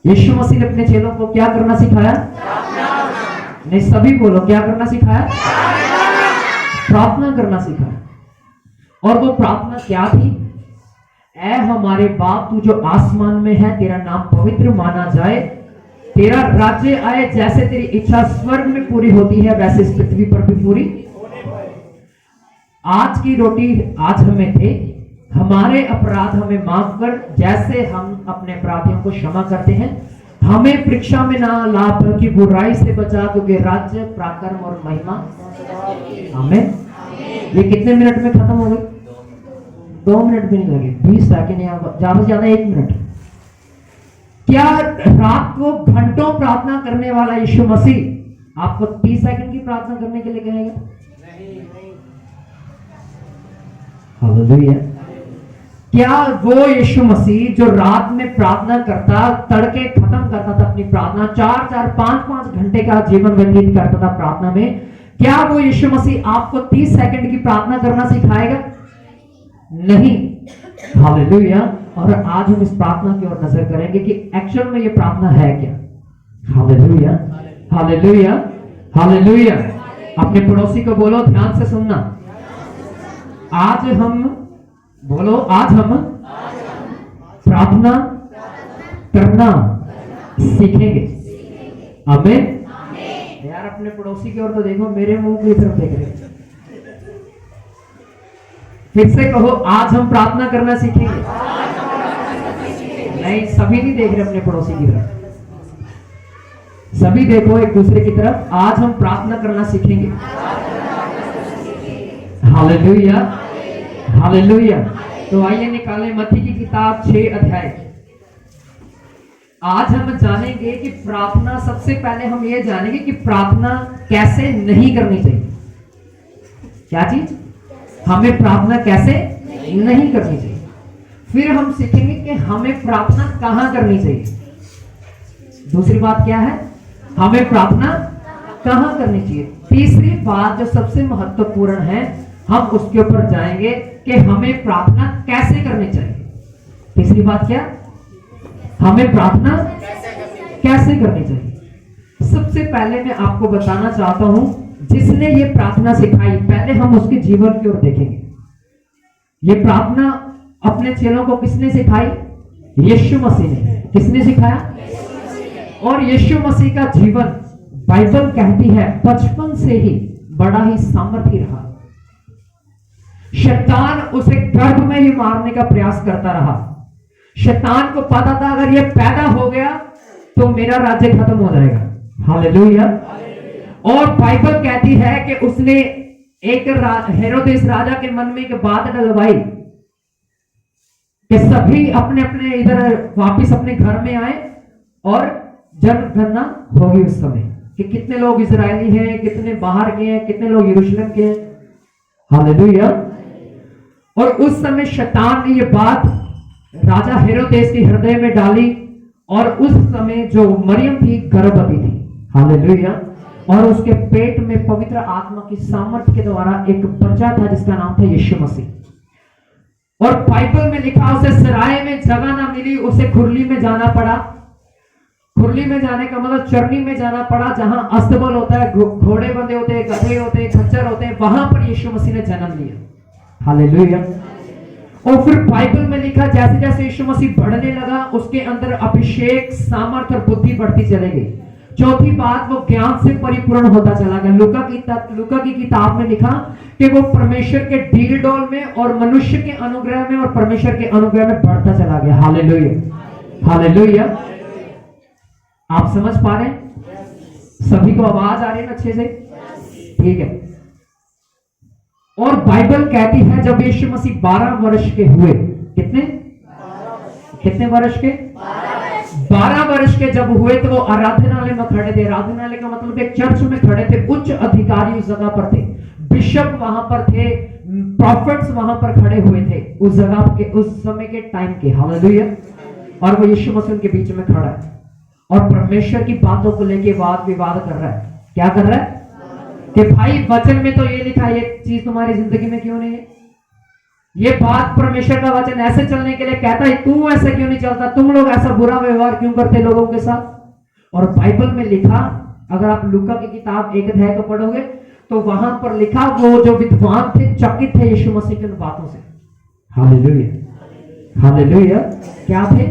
यीशु मसीह ने अपने चेलों को क्या करना सिखाया? नहीं, सभी बोलो, क्या करना सिखाया? प्रार्थना करना सिखाया। और वो प्रार्थना क्या थी? ऐ हमारे बाप तू जो आसमान में है, तेरा नाम पवित्र माना जाए, तेरा राज्य आए, जैसे तेरी इच्छा स्वर्ग में पूरी होती है वैसे इस पृथ्वी पर भी पूरी। आज की रोटी आज हमें दे, हमारे अपराध हमें माफ कर, जैसे हम अपने अपराधियों को क्षमा करते हैं, हमें परीक्षा में ना ला बल्कि बुराई से बचा, क्योंकि राज्य पराक्रम और महिमा। आमीन। ये कितने मिनट में खत्म हो गई? 2 मिनट भी नहीं लगे, 20 सेकंड या ज्यादा से ज्यादा 1 मिनट। क्या रात को घंटों प्रार्थना करने वाला यीशु मसीह आपको 30 सेकंड की प्रार्थना करने के लिए कहेगा? हालेलुया। क्या वो यीशु मसीह जो रात में प्रार्थना करता, तड़के खत्म करता था अपनी प्रार्थना, 4-4, 5-5 घंटे का जीवन व्यतीत करता था प्रार्थना में, क्या वो यीशु मसीह आपको 30 सेकंड की प्रार्थना करना सिखाएगा? नहीं। हालेलुया। और आज हम इस प्रार्थना की ओर नजर करेंगे कि एक्चुअल में ये प्रार्थना है क्या। Hallelujah, hallelujah, hallelujah. अपने पड़ोसी को बोलो, ध्यान से सुनना। आज हम बोलो, आज हम प्रार्थना करना सीखेंगे। आमीन। यार अपने पड़ोसी की ओर तो देखो, मेरे मुंह की तरफ देख रहे हैं। फिर से कहो, आज हम प्रार्थना करना सीखेंगे। नहीं, सभी नहीं देख रहे अपने पड़ोसी की तरफ, सभी देखो एक दूसरे की तरफ। आज हम प्रार्थना करना सीखेंगे। Hallelujah, hallelujah. तो आइए निकालें मत्ती की किताब 6 अध्याय। आज हम जानेंगे कि प्रार्थना, सबसे पहले हम ये जानेंगे कि प्रार्थना कैसे नहीं करनी चाहिए। क्या चीज? हमें प्रार्थना कैसे नहीं करनी चाहिए। फिर हम सीखेंगे कि हमें प्रार्थना कहां करनी चाहिए। दूसरी बात क्या है? हमें प्रार्थना कहां करनी चाहिए। तीसरी बात जो सबसे महत्वपूर्ण है, हम उसके ऊपर जाएंगे कि हमें प्रार्थना कैसे करनी चाहिए। तीसरी बात क्या? हमें प्रार्थना कैसे करनी चाहिए। सबसे पहले मैं आपको बताना चाहता हूं, जिसने ये प्रार्थना सिखाई, पहले हम उसके जीवन की ओर देखेंगे। ये प्रार्थना अपने चेलों को किसने सिखाई? यीशु मसीह ने। किसने सिखाया? और यीशु मसीह का जीवन, बाइबल कहती है, बचपन से ही बड़ा ही सामर्थी रहा। शैतान उसे गर्भ में ही मारने का प्रयास करता रहा। शैतान को पता था अगर ये पैदा हो गया तो मेरा राज्य खत्म हो जाएगा। हालेलुया। और बाइबल कहती है कि उसने एक हेरोदेस राजा के मन में एक बात डलवाई कि सभी अपने अपने इधर वापस अपने घर में आए और जनगणना होगी उस समय कि कितने लोग इजरायली हैं, कितने बाहर के हैं, कितने लोग यरूशलेम के हैं। हालेलुया। और उस समय शैतान ने ये बात राजा हेरोदेस के हृदय में डाली, और उस समय जो मरियम थी गर्भवती थी। हालेलुया। और उसके पेट में पवित्र आत्मा की सामर्थ्य के द्वारा एक बच्चा था जिसका नाम था यीशु मसीह। और बाइबल में लिखा, उसे सराय में जगह ना मिली, उसे खुरली में जाना पड़ा। खुरली में जाने का मतलब चरनी में जाना पड़ा, जहां अस्तबल होता है, घोड़े बंधे होते हैं, गधे होते हैं, खच्चर होते हैं, वहां पर यीशु मसीह ने जन्म लिया। हालेलुया। और फिर बाइबल में लिखा, जैसे जैसे यीशु मसीह बढ़ने लगा, उसके अंदर अभिषेक, सामर्थ्य और बुद्धि बढ़ती चली गई। चौथी बात, वो ज्ञान से परिपूर्ण होता चला गया। लूका की किताब में लिखा कि वो परमेश्वर के डील डोल में और मनुष्य के अनुग्रह में और परमेश्वर के अनुग्रह में बढ़ता चला गया। Hallelujah, hallelujah. आप समझ पा रहे हैं? सभी को आवाज आ रही है ना अच्छे से? ठीक है। और बाइबल कहती है जब यीशु मसीह 12 वर्ष के हुए, कितने वर्ष के? 12 वर्ष के जब हुए तो वो आराधनालय में खड़े थे। आराधनालय का मतलब एक चर्च में खड़े थे। उच्च अधिकारी उस जगह पर थे, बिशप वहां पर थे, प्रॉफिट्स वहां पर खड़े हुए थे उस जगह के, उस समय के टाइम के। हालेलुया। और वो यीशु मसीह उनके बीच में खड़ा है और परमेश्वर की बातों को लेके वाद विवाद कर रहा है। क्या कर रहा है? कि भाई वचन में तो ये लिखा है, ये चीज तुम्हारी जिंदगी में क्यों नहीं है? ये बात परमेश्वर का वचन ऐसे चलने के लिए कहता है, तू ऐसे क्यों नहीं चलता, तुम लोग ऐसा बुरा व्यवहार क्यों करते लोगों के साथ। और बाइबल में लिखा, अगर आप लूका की किताब 1 अध्याय को पढ़ोगे तो वहां पर लिखा, वो जो विद्वान थे चकित थे यीशु मसीह की उन बातों से। Hallelujah, hallelujah. क्या थे?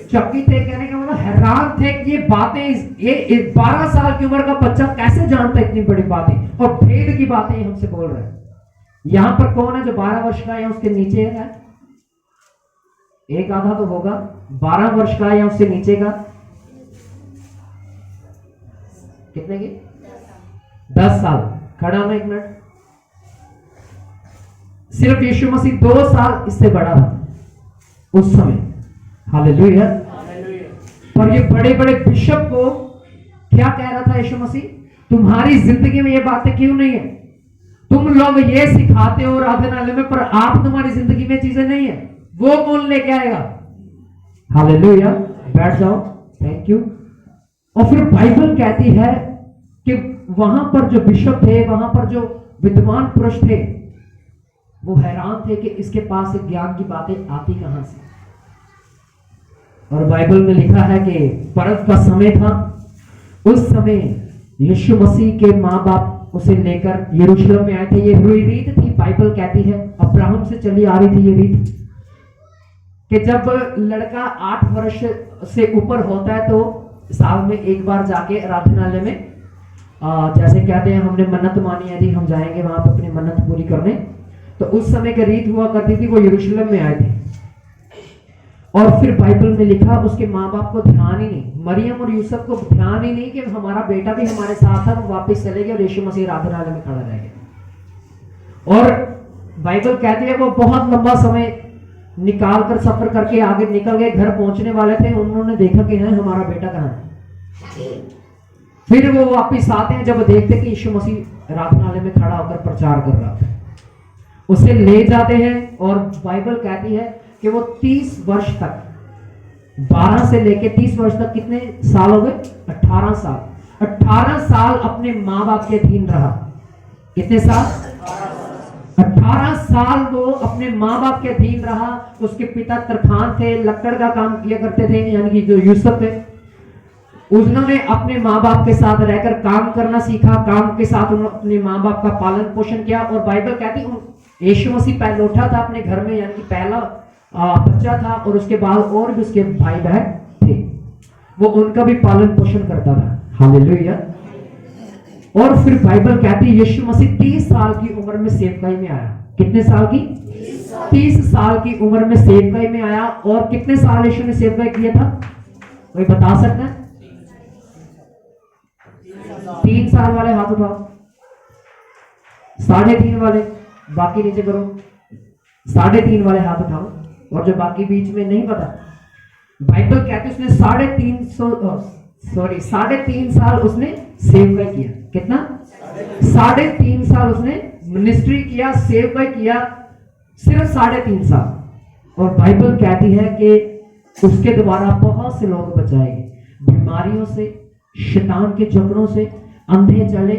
चकित थे, कहने का मतलब हैरान थे कि ये बातें, ये 12 साल की उम्र का बच्चा कैसे जानता है इतनी बड़ी बातें, और भेद की बातें हमसे बोल रहे हैं। यहां पर कौन है जो 12 वर्ष का या उसके नीचे है? एक आधा तो होगा। 12 वर्ष का या उससे नीचे का? कितने की? 10 साल। खड़ा होना 1 मिनट। सिर्फ यीशु मसीह 2 साल इससे बड़ा था उस समय। हालेलुया। पर ये बड़े बड़े बिशप को क्या कह रहा था यीशु मसीह, तुम्हारी जिंदगी में ये बातें क्यों नहीं है? तुम लोग ये सिखाते हो आराधनालय में, पर आप तुम्हारी जिंदगी में चीजें नहीं है, वो कौन लेके आएगा? हालेलुया। बैठ जाओ, थैंक यू। और फिर बाइबल कहती है कि वहां पर जो बिशप थे, वहां पर जो विद्वान पुरुष थे, वो हैरान थे कि इसके पास ज्ञान की बातें आती कहां से। और बाइबल में लिखा है कि पर्व का समय था, उस समय यीशु मसीह के माँ बाप उसे लेकर यरूशलेम में आए थे। ये रीत थी, बाइबल कहती है अब्राहम से चली आ रही थी ये रीत, कि जब लड़का 8 वर्ष से ऊपर होता है तो साल में एक बार जाके आराधनालय में, जैसे कहते हैं हमने मन्नत मानी है, हम जाएंगे वहां पर अपनी मन्नत पूरी करने। तो उस समय की रीत हुआ करती थी, वो यरूशलेम में आए थे। और फिर बाइबल में लिखा, उसके माँ बाप को ध्यान ही नहीं, मरियम और यूसुफ को ध्यान ही नहीं कि हमारा बेटा भी हमारे साथ था, वो वापस चले गए और यीशु मसीह आराधनालय में खड़ा रह गया। और बाइबल कहती है वो बहुत लंबा समय निकाल कर सफर करके आगे निकल गए, घर पहुंचने वाले थे, उन्होंने देखा कि है हमारा बेटा कहाँ है। फिर वो वापस आते हैं, जब देखते कि यीशु मसीह आराधनालय में खड़ा होकर प्रचार कर रहा था, उसे ले जाते हैं। और बाइबल कहती है कि वो 30 वर्ष तक, 12 से लेके 30 वर्ष तक, कितने साल हो गए? 18 साल। 18 साल अपने माँ बाप के अधीन रहा। कितने साल? 18 साल वो अपने माँ बाप के अधीन रहा। उसके पिता तरखान थे, लकड़ का काम किया करते थे, यानी कि जो यूसुफ थे, उन्होंने अपने माँ बाप के साथ रहकर काम करना सीखा, काम के साथ उन्होंने अपने माँ बाप का पालन पोषण किया। और बाइबल कहती है यीशु मसीह पहलौठा था अपने घर में, यानी कि पहला बच्चा था, और उसके बाद और भी उसके भाई बहन थे, वो उनका भी पालन पोषण करता था। हालेलुया। और फिर बाइबल कहती है यीशु मसीह 30 साल की उम्र में सेवकाई में आया। कितने साल की? 30 साल की उम्र में सेवकाई में आया। और कितने साल यीशु ने सेवकाई किया था? कोई बता सकता है? 3 साल वाले हाथ उठाओ। 3.5 वाले, बाकी नीचे करो। 3.5 वाले हाथ उठाओ। और जो बाकी बीच में नहीं पता, बाइबल कहती है उसने 3.5 साल उसने सेवकाई किया। कितना? 3.5 साल उसने मिनिस्ट्री किया, सेवकाई किया, सिर्फ 3.5 साल। और बाइबल कहती है कि उसके द्वारा बहुत से लोग बचाए गए, बीमारियों से, शैतान के चक्रों से। अंधे चले,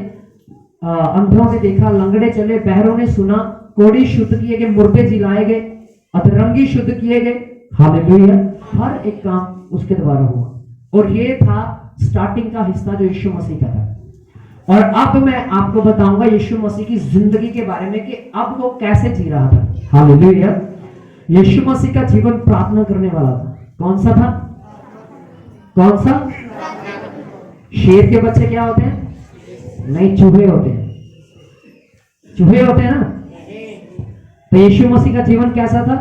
अंधों ने देखा, लंगड़े चले, बहरों ने सुना, कोढ़ी शुद्ध किए गए, मुर्दे जिलाए गए, अधरंगी शुद्ध किए गए। हालेलुया। हर एक काम उसके द्वारा हुआ। और ये था स्टार्टिंग का हिस्सा जो यीशु मसीह का था। और अब मैं आपको बताऊंगा यीशु मसीह की जिंदगी के बारे में कि अब वो कैसे जी रहा था। हालेलुया। यीशु मसीह का जीवन प्रार्थना करने वाला था। कौन सा था? कौन सा? शेर के बच्चे क्या होते हैं? नहीं, चूहे होते हैं। चूहे होते हैं ना। तो यीशु मसीह का जीवन कैसा था?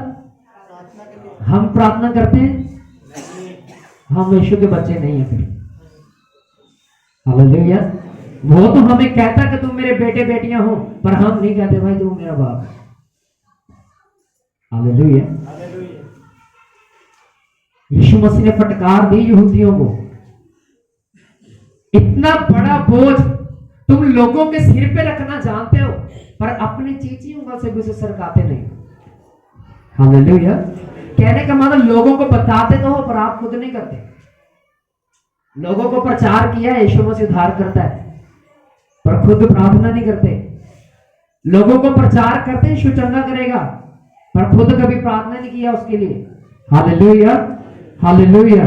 हम प्रार्थना करते हैं? हम यीशु के बच्चे नहीं हैं। फिर हालेलुया। वो तो हमें कहता कि तुम मेरे बेटे बेटियां हो, पर हम नहीं कहते भाई तुम मेरा बाप। हालेलुया। यीशु मसीह ने फटकार दी यहूदियों को, इतना बड़ा बोझ तुम लोगों के सिर पे रखना जानते हो, पर अपनी चीची उंगल से भी उसे सरकाते नहीं। हालेलुया। कहने का मतलब लोगों को बताते तो हो, पर आप खुद नहीं करते। लोगों को प्रचार किया है यीशु मसीह उद्धार करता है, पर खुद प्रार्थना नहीं करते। लोगों को प्रचार करते यीशु चंगा करेगा, पर खुद कभी प्रार्थना नहीं किया उसके लिए। Hallelujah, hallelujah.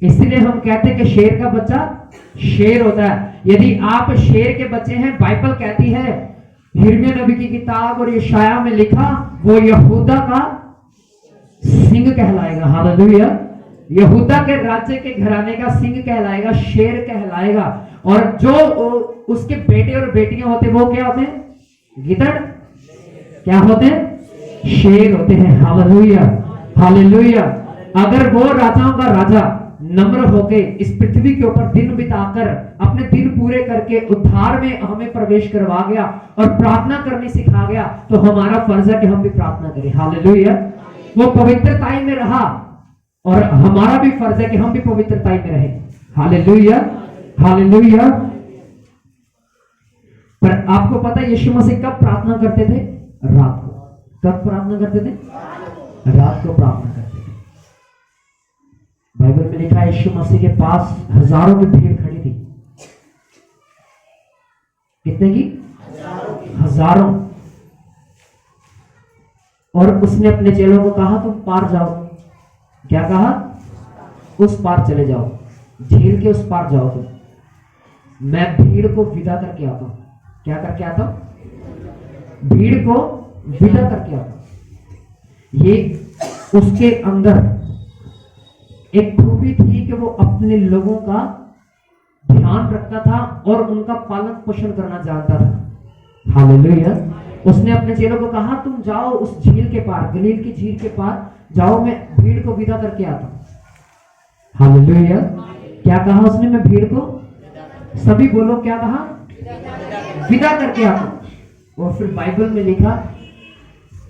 इसलिए हम कहते हैं कि शेर का बच्चा शेर होता है। यदि आप शेर के बच्चे हैं, बाइबल कहती है, यिर्मयाह नबी की किताब और यशाया में लिखा, वो यहूदा का सिंह कहलाएगा। हालेलुया। यहूदा के राज्य के घराने का सिंह कहलाएगा, शेर कहलाएगा। और जो उसके बेटे और बेटियां होते वो क्या होते हैं? गिदड़। क्या होते हैं? शेर होते हैं। Hallelujah, hallelujah. अगर वो राजाओं का राजा नम्र होके इस पृथ्वी के ऊपर दिन बिताकर अपने दिन पूरे करके उद्धार में हमें प्रवेश करवा गया और प्रार्थना करनी सिखा गया, तो हमारा फर्ज है कि हम भी प्रार्थना करें। हालेलुया। वो पवित्रताई में रहा और हमारा भी फर्ज है कि हम भी पवित्रताई में रहें। Hallelujah, hallelujah. पर आपको पता है यीशु मसीह कब प्रार्थना करते थे? रात को। कब प्रार्थना करते थे? रात को प्रार्थना करते थे। बाइबल में लिखा है यीशु मसीह के पास हजारों की भीड़ खड़ी थी। कितने की? हजारों। और उसने अपने चेलों को कहा तुम पार जाओ। क्या कहा? उस पार चले जाओ, झील के उस पार जाओ तुम, मैं भीड़ को विदा करके आता हूं। क्या करके आता हूं? भीड़ को विदा करके आता हूं। ये उसके अंदर एक खूबी थी कि वो अपने लोगों का ध्यान रखता था और उनका पालन पोषण करना जानता था। हालेलुया। उसने अपने चेलों को कहा तुम जाओ उस झील के पार, गलील की झील के पार जाओ, मैं भीड़ को विदा करके आता हूं। हालेलुया। क्या कहा उसने? मैं भीड़ को, सभी बोलो क्या कहा? विदा करके आता हूं। और फिर बाइबल में लिखा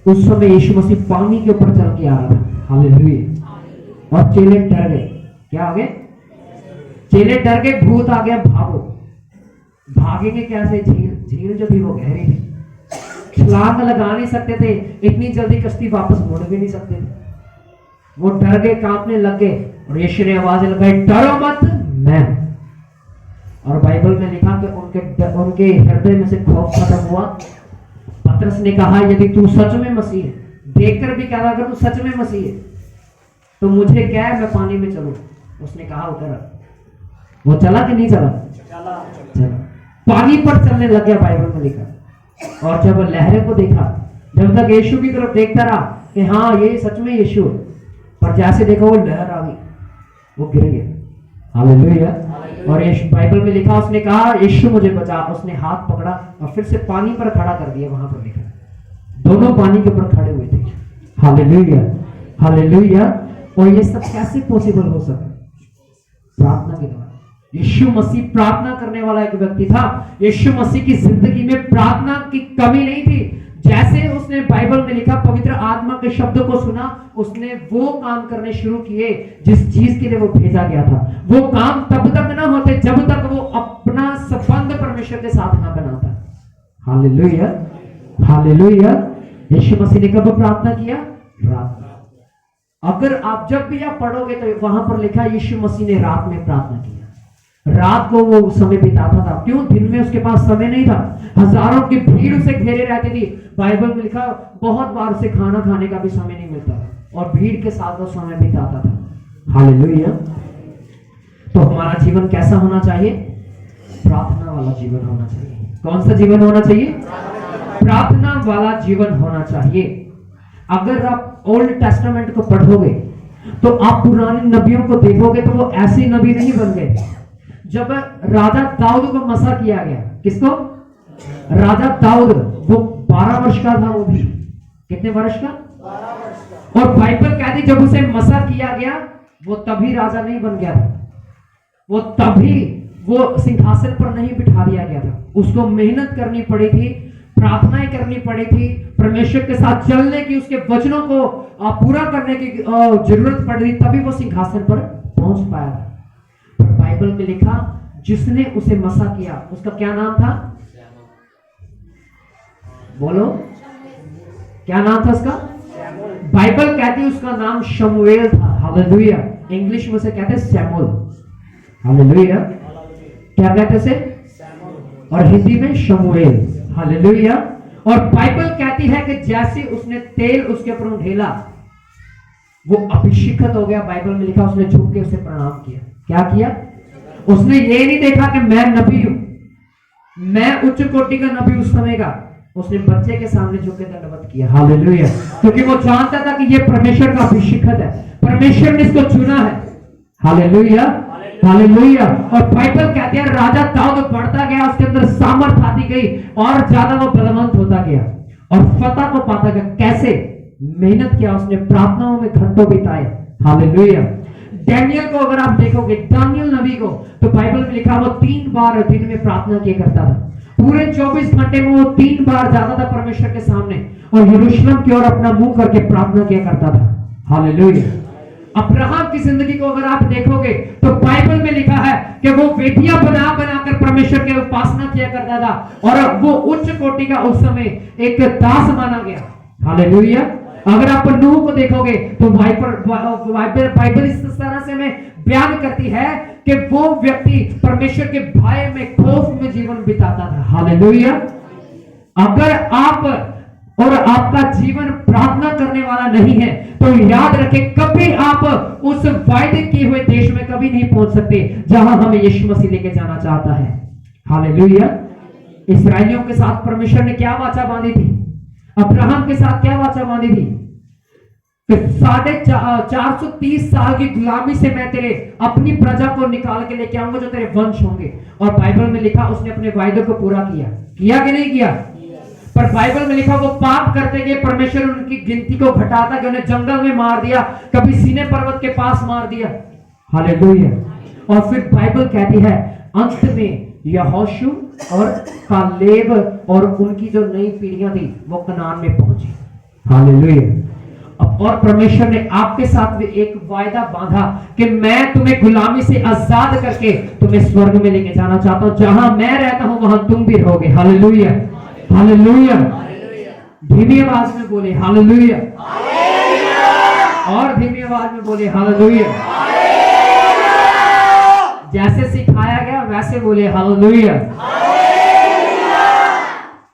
उस समय यीशु मसीह पानी के ऊपर चल के आ रहा था। हालेलुया। और चेले डर गए। क्या आ गए? चेले डर गए, भूत आ गया, भागो। भागेंगे कैसे? झील जो थी वो गहरी थी, छलांग लगा नहीं सकते थे, इतनी जल्दी कश्ती वापस मुड़ भी नहीं सकते थे। वो डर गए, कांपने लग गए और यीशु ने आवाज लगाई डरो मत, मैं। और बाइबल में लिखा कि उनके हृदय में से खौफ खत्म हुआ। पतरस ने कहा यदि तू सच में मसीह है, देखकर भी कह रहा अगर तू सच में मसीह है तो मुझे क्या है, मैं पानी में चलूं। उसने कहा उतर। वो चला कि नहीं चला? चला। पानी पर चलने लग गया, बाइबल में लिखा। और जब लहरें को देखा, जब तक यीशु की तरफ देखता रहा कि हाँ ये सच में यीशु, पर जैसे देखा वो लहर आ गई, वो गिर गया। हालेलुया। और यीशु, बाइबल में लिखा, उसने कहा यीशु मुझे बचा। उसने हाथ पकड़ा और फिर से पानी पर खड़ा कर दिया। वहां पर लिखा दोनों पानी के ऊपर खड़े हुए थे। Hallelujah, hallelujah. और ये सब कैसे पॉसिबल हो सका? प्रार्थना के द्वारा। यीशु मसीह प्रार्थना करने वाला एक व्यक्ति था। यीशु मसीह की जिंदगी में प्रार्थना की कमी नहीं थी। जैसे उसने बाइबल में लिखा पवित्र आत्मा के शब्दों को सुना, उसने वो काम करने शुरू किए जिस चीज के लिए वो भेजा गया था। वो काम तब तक ना होते जब तक वो अपना संबंध परमेश्वर के साथ ना बनाता। Hallelujah, hallelujah. यीशु मसीह ने कब प्रार्थना किया? रात में। अगर आप जब भी आप पढ़ोगे तो वहां पर लिखा यीशु मसीह ने रात में प्रार्थना किया। रात को वो समय बिताता था। क्यों? दिन में उसके पास समय नहीं था। हजारों की भीड़ उसे घेरे रहती थी। बाइबल में लिखा बहुत बार उसे खाना खाने का भी समय नहीं मिलता था और भीड़ के साथ वो समय बिताता था। हालेलुया। तो हमारा जीवन कैसा होना चाहिए? प्रार्थना वाला जीवन होना चाहिए। कौन सा जीवन होना चाहिए? प्रार्थना वाला जीवन होना चाहिए। अगर आप ओल्ड टेस्टामेंट को पढ़ोगे तो आप पुराने नबियों को देखोगे तो वो ऐसे नबी नहीं बन गए। जब राजा दाऊद को मसा किया गया, किसको? राजा दाऊद, वो 12 वर्ष का था। वो भी कितने वर्ष का? 12 वर्ष का। और बाइबल कहती जब उसे मसा किया गया वो तभी राजा नहीं बन गया था, वो तभी वो सिंहासन पर नहीं बिठा दिया गया था। उसको मेहनत करनी पड़ी थी, प्रार्थनाएं करनी पड़ी थी, परमेश्वर के साथ चलने की, उसके वचनों को पूरा करने की जरूरत पड़ रही, तभी वो सिंहासन पर पहुंच पाया था। पर बाइबल में लिखा जिसने उसे मसा किया उसका क्या नाम था? बोलो क्या नाम था उसका? बाइबल कहती है उसका नाम शमूएल था। हालेलुया। इंग्लिश में से कहते हैं सैमुअल। हालेलुया। क्या कहते से? और हिंदी में शमूएल। हालेलुया। और बाइबल कहती है कि जैसे उसने तेल उसके ऊपर ढेला, वो अभिषेकित हो गया। बाइबल में लिखा उसने झुक के उसे प्रणाम किया। क्या किया? उसने ये नहीं देखा कि मैं नबी हूं, मैं उच्च कोटि का नबी उस समय का। उसने बच्चे के सामने झुक के दंडवत किया। हालेलुया। क्योंकि वो जानता था कि ये परमेश्वर का अभिषेकित है, परमेश्वर ने इसको चुना है। Hallelujah, hallelujah. और बाइबल कहते हैं राजा दाऊद बढ़ता गया, उसके अंदर सामर्थ आती गई और ज्यादा वो बलवंत होता गया और फतह को पाता गया। कैसे? मेहनत किया उसने, प्रार्थनाओं में घंटों बिताए। हालेलुया। डैनियल को अगर आप देखोगे, दानियल नबी को, तो बाइबल में लिखा वो 3 बार दिन में प्रार्थना किया करता था। पूरे 24 घंटे में वो 3 बार जाता था परमेश्वर के सामने और यरूशलेम की ओर अपना मुंह करके प्रार्थना किया करता था। हालेलुया। अब्राहम की जिंदगी को अगर आप देखोगे तो बाइबल में लिखा है कि वो वेदियां बना बनाकर परमेश्वर की उपासना किया करता था और वो उच्च कोटि का उस समय एक दास माना गया। हालेलुया। अगर आप नूह को देखोगे तो बाइबल इस तरह से में बयान करती है कि वो व्यक्ति परमेश्वर के भय में, खौफ में जीवन बिताता था। हालेलुया। अगर आप और आपका जीवन प्रार्थना करने वाला नहीं है तो याद रखें, कभी आप उस वायदे किए हुए देश में कभी नहीं पहुंच सकते जहां हमें यीशु मसीह लेके जाना चाहता है। हालेलुया। इस्राएलियों के साथ परमेश्वर ने क्या वाचा बांधी थी? अब्राहम के साथ क्या वाचा बांधी थी? 430 साल की गुलामी से मैं तेरे अपनी प्रजा को निकाल के लेके आऊंगा जो तेरे वंश होंगे। और बाइबल में लिखा उसने अपने वायदे को पूरा किया। किया कि नहीं किया? पर बाइबल में लिखा वो पाप करते गए, परमेश्वर उनकी गिनती को घटाता कि उन्हें जंगल में मार दिया, कभी सीने पर्वत के पास मार दिया। हालेलुया। और फिर बाइबल कहती है अंत में यहोशू और कालेब और उनकी जो नई पीढ़ियां थी वो कनान में पहुंची। हालेलुया। और परमेश्वर ने आपके साथ भी एक वायदा बांधा कि मैं तुम्हें गुलामी से आजाद करके तुम्हें स्वर्ग में लेके जाना चाहता हूं, जहां मैं रहता हूं वहां तुम भी रहोगे। Hallelujah, hallelujah. धीमी आवाज में बोले हालेलुया, और धीमी आवाज में बोले हालेलुया। जैसे सिखाया गया वैसे बोले हालेलुया।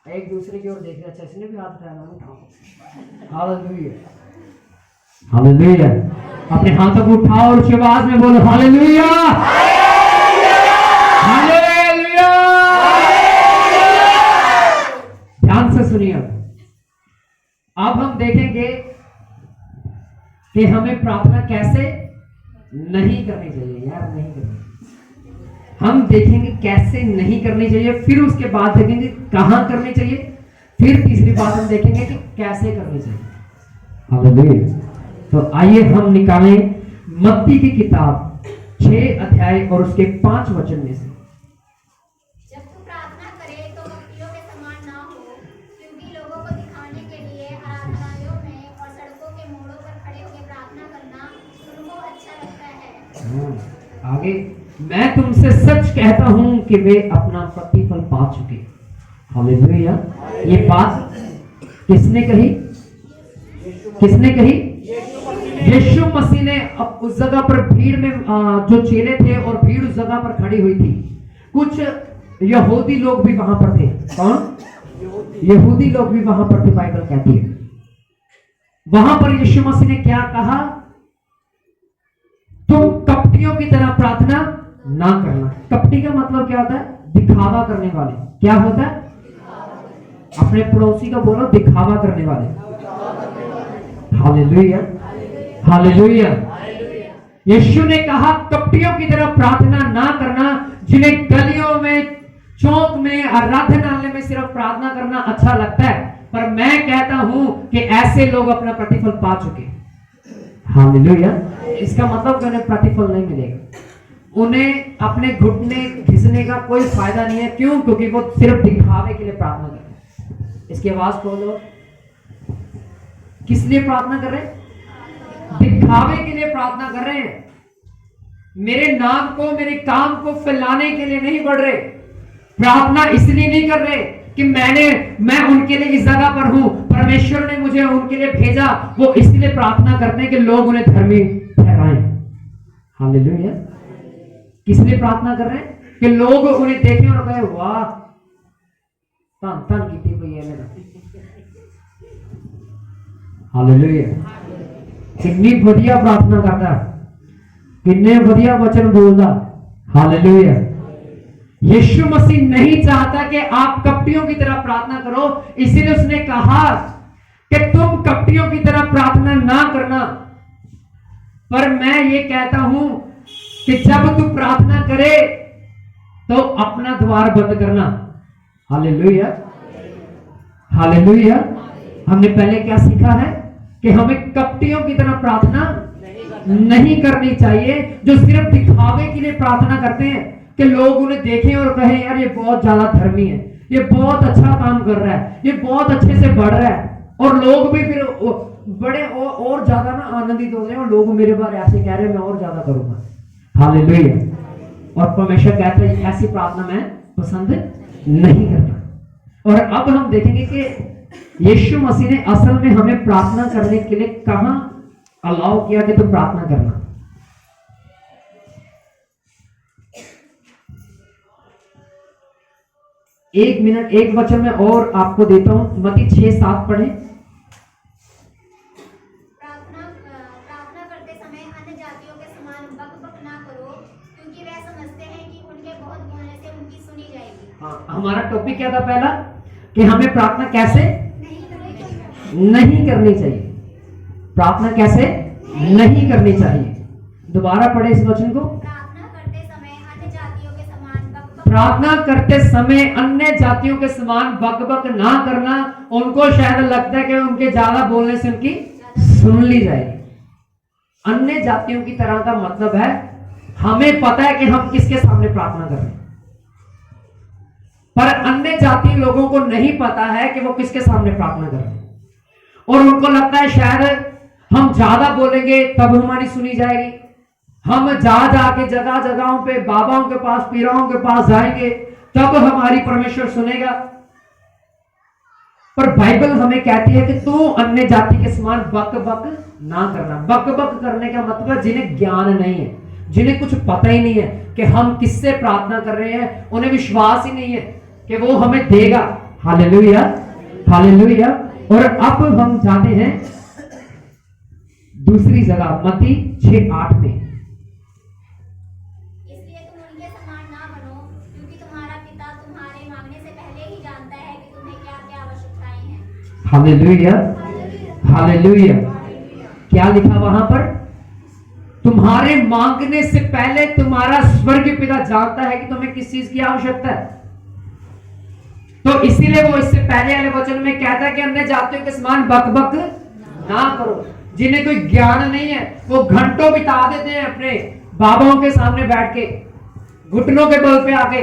एक दूसरे की ओर देख रहे, इसने भी हाथ उठाया। Hallelujah, hallelujah. अपने हाथों को उठाओ और उस आवाज में बोलो हालेलुया, हालेलुया। ध्यान से सुनिए। अब हम देखेंगे कि हमें प्रार्थना कैसे नहीं करनी चाहिए। यार नहीं करनी, हम देखेंगे कैसे नहीं करनी चाहिए, फिर उसके बाद देखेंगे कहां करनी चाहिए, फिर तीसरी बात हम देखेंगे कि कैसे करनी चाहिए। हालेलुया। तो आइए हम निकालें मत्ती की किताब 6 अध्याय और उसके 5 वचन में से। जब तू प्रार्थना करे तो भक्तियों के समान ना हो, क्योंकि लोगों को दिखाने के लिए आराधनालयों में और सड़कों के मोड़ों पर खड़े होकर प्रार्थना करना उनको अच्छा लगता है। आगे, मैं तुमसे सच कहता हूं कि वे अपना प्रतिफल पा चुके। हालेलुया। ये बात किसने कही? किसने कही? यीशु मसीह ने उस जगह पर भीड़ में जो चेले थे और भीड़ उस जगह पर खड़ी हुई थी, कुछ यहूदी लोग भी वहां पर थे। कौन? यहूदी लोग भी वहां पर थे। बाइबल कहती है वहां पर यीशु मसीह ने क्या कहा? तुम कपटियों की तरह प्रार्थना ना करना। कपटी का मतलब क्या होता है? दिखावा करने वाले। क्या होता है? अपने पड़ोसी को बोलो दिखावा करने वाले। Hallelujah, hallelujah. यीशु ने कहा कपटियों की तरह प्रार्थना ना करना, जिन्हें गलियों में, चौक में, आराधनालय में सिर्फ प्रार्थना करना अच्छा लगता है, पर मैं कहता हूं कि ऐसे लोग अपना प्रतिफल पा चुके। हालेलुया। इसका मतलब कि उन्हें प्रतिफल नहीं मिलेगा, उन्हें अपने घुटने घिसने का कोई फायदा नहीं है। क्यों? क्योंकि वो सिर्फ दिखावे के लिए प्रार्थना कर रहे हैं। इसकी आवाज खोलो। किस लिए प्रार्थना कर रहे हैं? दिखावे के लिए प्रार्थना कर रहे हैं। मेरे नाम को, मेरे काम को फैलाने के लिए नहीं बढ़ रहे। प्रार्थना इसलिए नहीं कर रहे कि मैं उनके लिए इस जगह पर हूं, परमेश्वर ने मुझे उनके लिए भेजा। वो इसलिए प्रार्थना करते हैं कि लोग उन्हें धर्मी ठहराएं। हालेलुया। किस लिए प्रार्थना कर रहे हैं? कि लोग उन्हें देखें और कहें वाह धन धन की पई है। हालेलुया। कितनी बढ़िया प्रार्थना करता, कितने बढ़िया वचन बोलता। हालेलुया। यीशु मसीह नहीं चाहता कि आप कपटियों की तरह प्रार्थना करो, इसीलिए उसने कहा कि तुम कपटियों की तरह प्रार्थना ना करना। पर मैं ये कहता हूं कि जब तू प्रार्थना करे तो अपना द्वार बंद करना। हालेलुया। हालेलुया। हमने पहले क्या सीखा है कि हमें कपटियों की तरह प्रार्थना नहीं करनी चाहिए, जो सिर्फ दिखावे के लिए प्रार्थना करते हैं कि लोग उन्हें देखें और कहें यार ये बहुत ज्यादा धर्मी है, ये बहुत अच्छा काम कर रहा है, ये बहुत अच्छे से बढ़ रहा है, और लोग भी फिर बड़े और ज्यादा ना आनंदित हो रहे हैं और लोग मेरे बारे ऐसे कह रहे हैं मैं और ज्यादा करूंगा। हालेलुया। और परमेश्वर कहता है ऐसी प्रार्थना मैं पसंद नहीं करता। और अब हम देखेंगे कि यीशु मसीह ने असल में हमें प्रार्थना करने के लिए कहां अलाउ किया कि तुम प्रार्थना करना। एक मिनट, एक वचन में और आपको देता हूं, मत्ती 6:7 पढ़े। प्रार्थना करते समय अन्य जातियों के समान बकबक ना करो, क्योंकि वे समझते हैं कि उनके बहुत बोलने से उनकी सुनी जाएगी। हाँ, हमारा टॉपिक क्या था पहला कि हमें प्रार्थना कैसे नहीं करनी चाहिए। प्रार्थना कैसे नहीं करनी चाहिए। दोबारा पढ़े इस वचन को। प्रार्थना करते समय अन्य जातियों के समान बकबक, प्रार्थना करते समय अन्य जातियों के समान बकबक ना करना। उनको शायद लगता है कि उनके ज्यादा बोलने से उनकी सुन ली जाएगी। अन्य जातियों की तरह का मतलब है हमें पता है कि हम किसके सामने प्रार्थना कर रहे हैं, पर अन्य जाति लोगों को नहीं पता है कि वो किसके सामने प्रार्थना कर रहे हैं, और उनको लगता है शायद हम ज्यादा बोलेंगे तब हमारी सुनी जाएगी। हम जा जाके जगह जगहों पे बाबाओं के पास, पीराओं के पास जाएंगे तब हमारी परमेश्वर सुनेगा। पर बाइबल हमें कहती है कि तू अन्य जाति के समान बक बक ना करना। बक बक करने का मतलब जिन्हें ज्ञान नहीं है, जिन्हें कुछ पता ही नहीं है कि हम किससे प्रार्थना कर रहे हैं, उन्हें विश्वास ही नहीं है कि वो हमें देगा। हालेलुया। हालेलुया। और अब हम जाते हैं दूसरी जगह, मत्ती 6:8 में। इसलिए तुम उनके समान ना बनो, क्योंकि तुम्हारा पिता तुम्हारे मांगने से पहले ही जानता है कि तुम्हें क्या क्या आवश्यकताएं हैं। हालेलुया। हालेलुया। क्या लिखा वहां पर? तुम्हारे मांगने से पहले तुम्हारा स्वर्गीय पिता जानता है कि तुम्हें किस चीज की आवश्यकता है। तो इसीलिए वो इससे पहले वाले वचन में कहता है कि अन्य जातियों के समान बकबक ना करो। जिन्हें कोई ज्ञान नहीं है वो घंटों बिता देते हैं अपने बाबाओं के सामने बैठ के, घुटनों के बल पे आके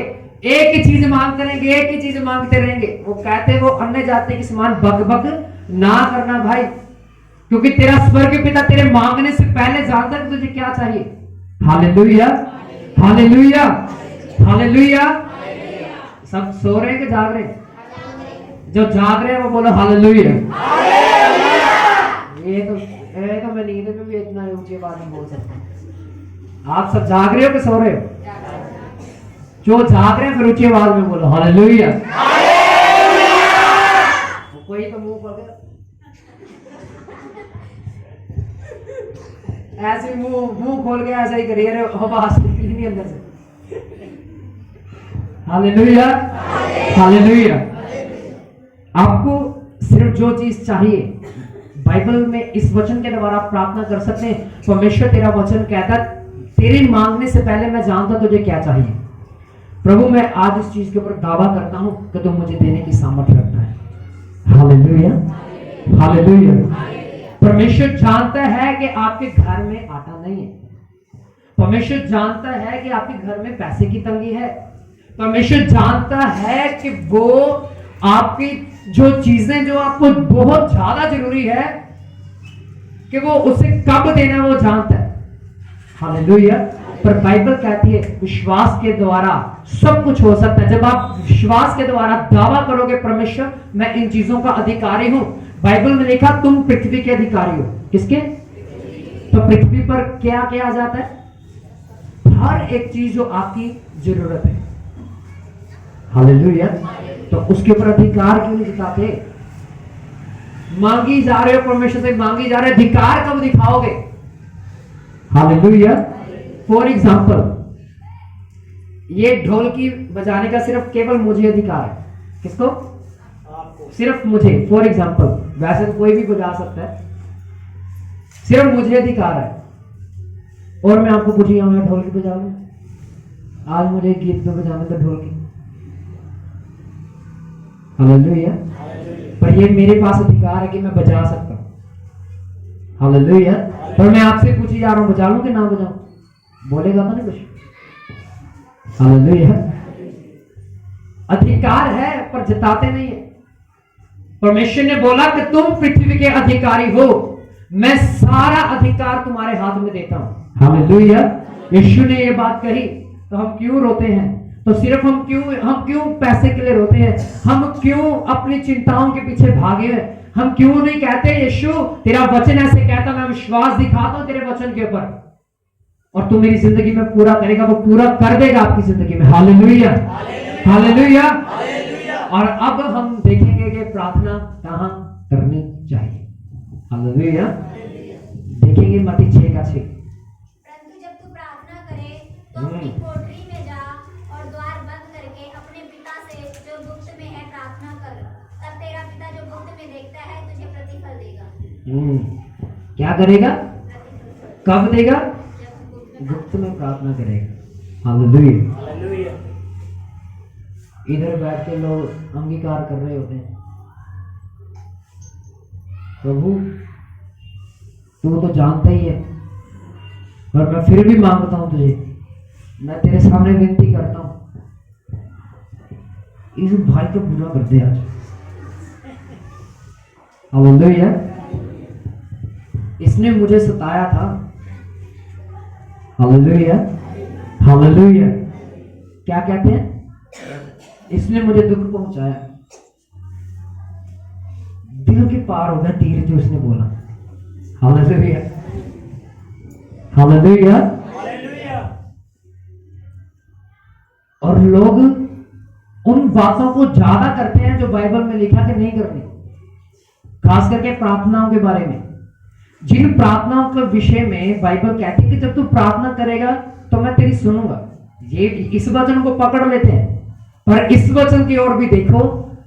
एक ही चीज मांगते रहेंगे, एक ही चीज मांगते रहेंगे। वो कहते हैं वो अन्य जाति के समान बकबक ना करना भाई, क्योंकि तेरा स्वर्गीय पिता तेरे मांगने से पहले जानता है कि तुझे क्या चाहिए। हालेलुया। हालेलुया। हालेलुया। सब सो रहे हैं कि जाग रहे हैं? जो जाग रहे हैं वो बोलो हालेलुया। ये तो मैं नींद में भी इतना ऊंची आवाज में बोल सकता हूं। आप सब जाग रहे हो कि सो रहे हो? जो जाग रहे हैं फिर ऊंची आवाज में बोलो हालेलुया। कोई तो मुंह खोल के ऐसे मुंह खोल के ऐसा ही करिए, आवाज निकली नहीं अंदर से। हालेलुया। हालेलुया। आपको सिर्फ जो चीज चाहिए, बाइबल में इस वचन के द्वारा आप प्रार्थना कर सकते हैं। परमेश्वर तेरा वचन कहता तेरे मांगने से पहले मैं जानता तुझे क्या चाहिए। प्रभु मैं आज इस चीज के ऊपर दावा करता हूं कि तुम मुझे देने की सामर्थ्य रखता है। हालेलुया। हालेलुया। परमेश्वर जानता है कि आपके घर में आटा नहीं है। परमेश्वर जानता है कि आपके घर में पैसे की तंगी है। परमेश्वर जानता है कि वो आपकी जो चीजें जो आपको बहुत ज्यादा जरूरी है कि वो उसे कब देना वो जानता है। हालेलुया। पर बाइबल कहती है विश्वास के द्वारा सब कुछ हो सकता है। जब आप विश्वास के द्वारा दावा करोगे परमेश्वर मैं इन चीजों का अधिकारी हूं। बाइबल में लिखा तुम पृथ्वी के अधिकारी हो। किसके? तो पृथ्वी पर क्या क्या आ जाता है? हर एक चीज जो आपकी जरूरत है। हालेलुया। तो उसके ऊपर अधिकार क्यों नहीं जताते? मांगी जा रहे हो परमेश्वर से, मांगी जा रहे हो, अधिकार कब दिखाओगे? हालेलुया। फॉर एग्जाम्पल, ये ढोलकी बजाने का सिर्फ केवल मुझे अधिकार है। किसको? आपको। सिर्फ मुझे। फॉर एग्जाम्पल, वैसे तो कोई भी बजा सकता है, सिर्फ मुझे अधिकार है। और मैं आपको पूछूंगा मैं ढोलकी बजा लूं, आज मुझे गीत में बजाने तो ढोलकी, हालेलुया। पर ये मेरे पास अधिकार है कि मैं बजा सकता हूं, हालेलुया। पर मैं आपसे पूछी जा रहा हूं, बजा लूं कि ना बजाऊं? बोलेगा तो नहीं कुछ? हालेलुया। अधिकार है पर जताते नहीं है। परमेश्वर ने बोला कि तुम पृथ्वी के अधिकारी हो, मैं सारा अधिकार तुम्हारे हाथ में देता हूं। हालेलुया। यीशु ने ये बात कही तो हम क्यों रोते हैं? तो सिर्फ हम क्यों पैसे के लिए रोते हैं? हम क्यों अपनी चिंताओं के पीछे भागे हैं? हम क्यों नहीं कहते यीशु तेरा वचन ऐसे कहता, मैं विश्वास दिखाता हूं तेरे वचन के ऊपर और तू मेरी जिंदगी में पूरा करेगा, वो पूरा कर देगा आपकी जिंदगी में। Hallelujah, hallelujah. और अब हम देखेंगे कि प्रार्थना कहां करनी चाहिए। हालेलुया। देखेंगे मत्ती 6:6। परंतु जब तू प्रार्थना करे तो अपनी कोठरी में जा और द्वार बंद करके अपने पिता से जो गुप्त में है प्रार्थना कर, तब तेरा पिता जो गुप्त में देखता है तुझे प्रतिफल देगा। क्या करेगा? कब देगा? जब गुप्त में प्रार्थना करेगा। हालेलुया। इधर बैठ के लोग अंगीकार कर रहे होते हैं, प्रभु तू तो जानता ही है, पर मैं फिर भी मांगता हूं तुझे, मैं तेरे सामने विनती करता हूं, इस भाई को पूरा कर दे आज। हालेलुया। इसने मुझे सताया था। Hallelujah, hallelujah. क्या कहते हैं? इसने मुझे दुख पहुंचाया, दिल के पार हो गया तीर जो उसने बोला। Hallelujah, hallelujah. और लोग उन बातों को ज्यादा करते हैं जो बाइबल में लिखा कि नहीं करनी, खास करके प्रार्थनाओं के बारे में। जिन प्रार्थनाओं के विषय में बाइबल कहती है कि जब तू प्रार्थना करेगा तो मैं तेरी सुनूंगा, ये इस वचन को पकड़ लेते हैं। पर इस वचन की ओर भी देखो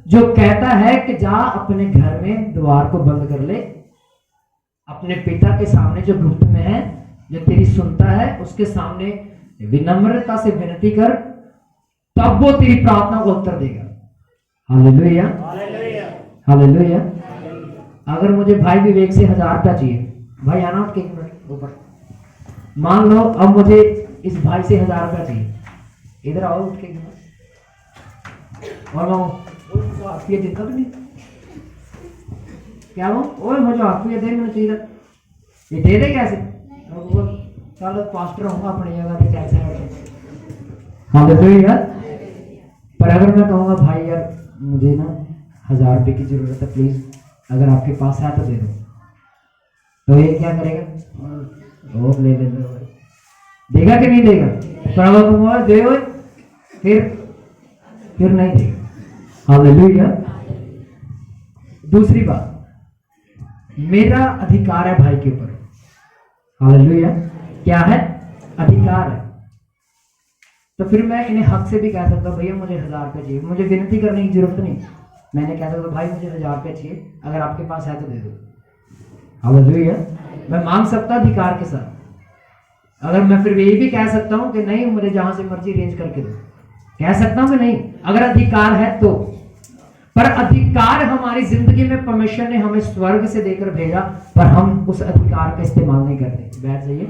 जो कहता है कि जा अपने घर में द्वार को बंद कर ले, अपने पिता के सामने जो गुप्त में है, जो तेरी सुनता है, उसके सामने विनम्रता से विनती कर, तब वो तेरी प्रार्थना को उत्तर देगा। Hallelujah, hallelujah. अगर मुझे भाई विवेक से 1000 रुपया चाहिए, भाई आना उठ के एक मिनट ऊपर, मान लो अब मुझे इस भाई से 1000 रुपया चाहिए, इधर आओ उठ के, और आप ये चिंता भी नहीं क्या वो ओए मुझे आपको ये दे, मैंने चाहिए ये दे दे कैसे? चलो पास्टर होगा अपनी जगह पे कैसे? हालेलुया। पर अगर मैं कहूँगा भाई यार मुझे ना 1000 रुपये की जरूरत है, प्लीज अगर आपके पास है तो दे दो, तो ये क्या करेगा? वो ले ले देगा कि नहीं देगा? प्रभु दे फिर नहीं देगा। हालेलुया। दूसरी बात, मेरा अधिकार है भाई के ऊपर। हालेलुया। क्या है? अधिकार है। तो फिर मैं इन्हें हक से भी कह सकता हूँ भैया मुझे 1000 रुपये चाहिए, मुझे विनती करने की जरूरत नहीं, मैंने कह सकता भाई मुझे 1000 रुपये चाहिए, अगर आपके पास है तो दे दो। हालेलुया। मैं मांग सकता अधिकार के साथ। अगर मैं फिर यही भी कह सकता हूँ कि नहीं मुझे जहां से मर्जी अरेंज करके दो, कह सकता हूं कि नहीं? अगर अधिकार है तो। पर अधिकार हमारी जिंदगी में परमेश्वर ने हमें स्वर्ग से देकर भेजा, पर हम उस अधिकार का इस्तेमाल नहीं करते। बैठ जाइए,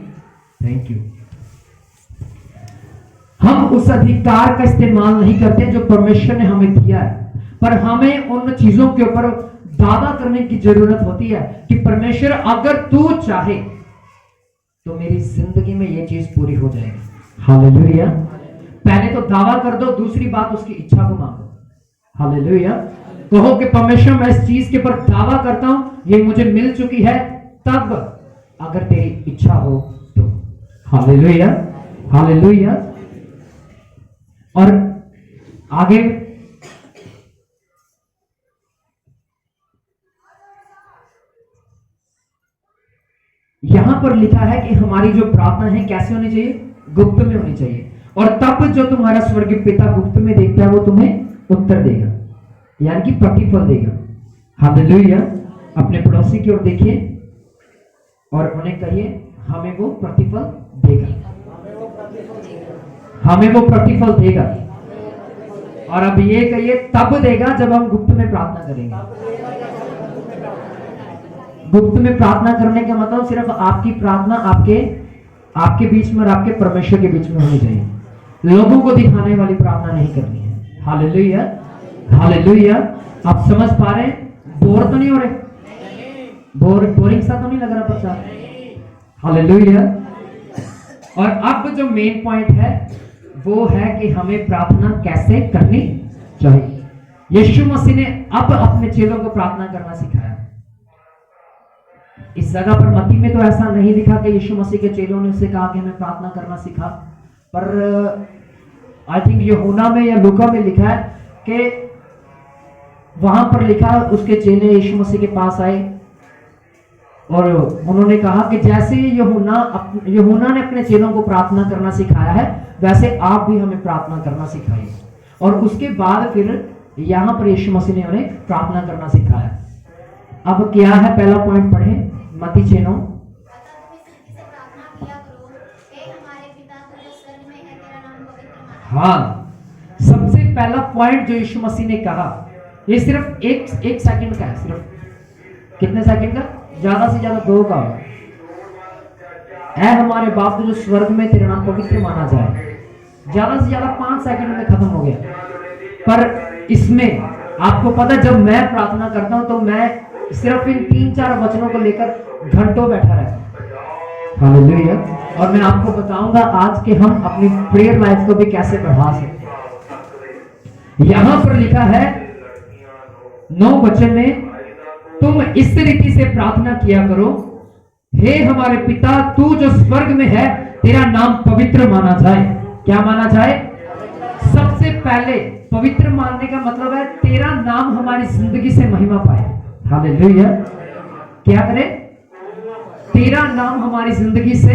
थैंक यू। हम उस अधिकार का इस्तेमाल नहीं करते जो परमेश्वर ने हमें दिया है, पर हमें उन चीजों के ऊपर दावा करने की जरूरत होती है कि परमेश्वर अगर तू चाहे तो मेरी जिंदगी में यह चीज पूरी हो जाएगी। हालेलुया। पहले तो दावा कर दो, दूसरी बात उसकी इच्छा को मांगो। हालेलुया। कहो कि परमेश्वर मैं इस चीज के ऊपर दावा करता हूं, ये मुझे मिल चुकी है, तब अगर तेरी इच्छा हो तो। Hallelujah, hallelujah. और आगे यहां पर लिखा है कि हमारी जो प्रार्थना है कैसे होनी चाहिए, गुप्त में होनी चाहिए, और तब जो तुम्हारा स्वर्गीय पिता गुप्त में देखता है वो तुम्हें उत्तर देगा, यानी कि प्रतिफल देगा। हालेलुया। अपने पड़ोसी की ओर देखिए और उन्हें कहिए हमें वो प्रतिफल देगा, हमें वो प्रतिफल देगा। और अब ये कहिए तब देगा जब हम गुप्त में प्रार्थना करेंगे। गुप्त में प्रार्थना करने का मतलब सिर्फ आपकी प्रार्थना आपके बीच में और आपके परमेश्वर के बीच में होनी चाहिए, लोगों को दिखाने वाली प्रार्थना नहीं करनी है। Hallelujah, hallelujah. आप समझ पा रहे हैं? बोर तो नहीं हो रहे? बोरिंग सा तो नहीं लग रहा प्रचार? हालेलुया। और अब जो मेन पॉइंट है वो है कि हमें प्रार्थना कैसे करनी चाहिए। यीशु मसीह ने अब अपने चेलों को प्रार्थना करना सिखाया। इस जगह पर मत्ती में तो ऐसा नहीं लिखा कि यीशु मसीह के चेलों ने उससे कहा कि हमें प्रार्थना करना सिखा, पर आई थिंक यूहन्ना में या लूका में लिखा है कि वहां पर लिखा उसके चेले यीशु मसीह के पास आए और उन्होंने कहा कि जैसे यूहन्ना ने अपने चेलों को प्रार्थना करना सिखाया है वैसे आप भी हमें प्रार्थना करना सिखाइए। और उसके बाद फिर यहां पर यीशु मसीह ने उन्हें प्रार्थना करना सिखाया। अब क्या है पहला पॉइंट पढ़े, मत्ती 6:9। हाँ, सबसे पहला पॉइंट जो यीशु मसीह ने कहा, ये सिर्फ एक सेकंड का है। सिर्फ कितने सेकंड का? ज्यादा से ज्यादा 2 का होगा। ऐ हमारे बाप जो स्वर्ग में तेरा नाम पवित्र माना जाए, ज्यादा से ज्यादा 5 सेकंड में खत्म हो गया। पर इसमें आपको पता, जब मैं प्रार्थना करता हूं तो मैं सिर्फ इन 3-4 वचनों को लेकर घंटों बैठा रहता हूं। हालेलुया। और मैं आपको बताऊंगा आज के हम अपनी प्रेयर लाइफ को भी कैसे बढ़ा सकते। यहां पर लिखा है 9 वचन में, तुम इस रीति से प्रार्थना किया करो, हे हमारे पिता तू जो स्वर्ग में है तेरा नाम पवित्र माना जाए। क्या माना जाए? सबसे पहले पवित्र मानने का मतलब है तेरा नाम हमारी जिंदगी से महिमा पाए। हालेलुया। क्या करे? तेरा नाम हमारी जिंदगी से